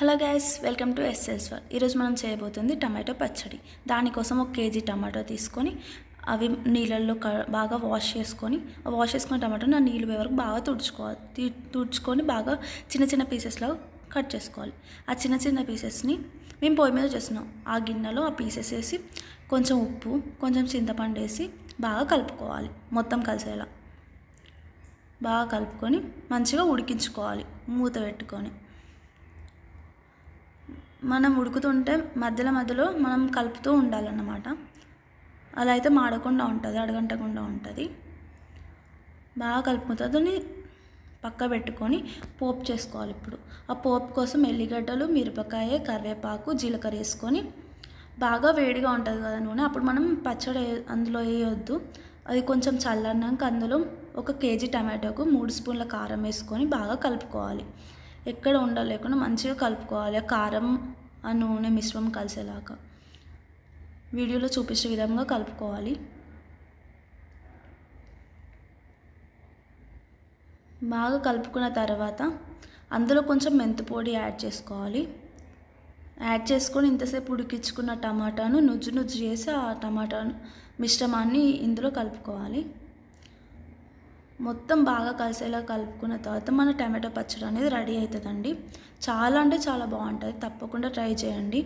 Hello guys, welcome to SS one. ఈరోజు మనం చేయబోతుంది టమాటో పచ్చడి. దానికోసం 1 కేజీ టమాటో తీసుకొని అవి నీళ్ళల్లో బాగా వాష్ చేసుకున్న టమాటోని ఆ నీళ్ళు వరకు బాగా తుడుచుకొని బాగా చిన్న చిన్న పీసెస్లో కట్ చేసుకోవాలి. ఆ చిన్న చిన్న పీసెస్ని మేము పొయ్యి మీద చేస్తున్నాం. ఆ గిన్నెలో ఆ పీసెస్ వేసి కొంచెం ఉప్పు, కొంచెం చింతపండు వేసి బాగా కలుపుకోవాలి. మొత్తం కలిసేలా బాగా కలుపుకొని మంచిగా ఉడికించుకోవాలి మూత పెట్టుకొని. మనం ఉడుకుతుంటే మధ్యలో మనం కలుపుతూ ఉండాలన్నమాట. అలా అయితే మాడకుండా ఉంటుంది, అడగంటకుండా ఉంటుంది. బాగా కలుపుకుంటుంది పక్క పెట్టుకొని పోపు చేసుకోవాలి. ఇప్పుడు ఆ పోపు కోసం ఎల్లిగడ్డలు, మిరపకాయ, కరివేపాకు, జీలకర్ర వేసుకొని బాగా వేడిగా ఉంటుంది కదా నూనె, అప్పుడు మనం పచ్చడి అందులో వేయొద్దు. అది కొంచెం చల్లన్నాక అందులో 1 కేజీ టమాటోకు 3 స్పూన్ల కారం వేసుకొని బాగా కలుపుకోవాలి. ఎక్కడ ఉండలేకుండా మంచిగా కలుపుకోవాలి. ఆ కారం ఆ నూనె మిశ్రమం కలిసేలాగా వీడియోలో చూపించే విధంగా కలుపుకోవాలి. బాగా కలుపుకున్న తర్వాత అందులో కొంచెం మెంతిపొడి యాడ్ చేసుకోవాలి. యాడ్ చేసుకొని ఇంతసేపు ఉడికించుకున్న టమాటాను నుజ్జు చేసి ఆ టమాటాను మిశ్రమాన్ని ఇందులో కలుపుకోవాలి. మొత్తం బాగా కలిసేలా కలుపుకున్న తర్వాత మన టమాటో పచ్చడి అనేది రెడీ అవుతుందండి. చాలా అంటే చాలా బాగుంటుంది. తప్పకుండా ట్రై చేయండి.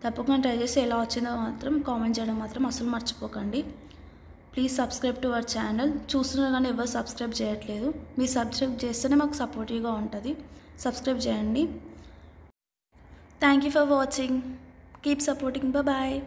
తప్పకుండా ట్రై చేసి ఎలా వచ్చిందో మాత్రం కామెంట్ చేయడం మాత్రం అసలు మర్చిపోకండి. Please subscribe to our channel. చూస్తున్నారు కానీ ఎవరు సబ్స్క్రైబ్ చేయట్లేదు. మీరు సబ్స్క్రైబ్ చేస్తేనే మాకు సపోర్టివ్గా ఉంటుంది. సబ్స్క్రైబ్ చేయండి. Thank you for watching. Keep supporting. Bye.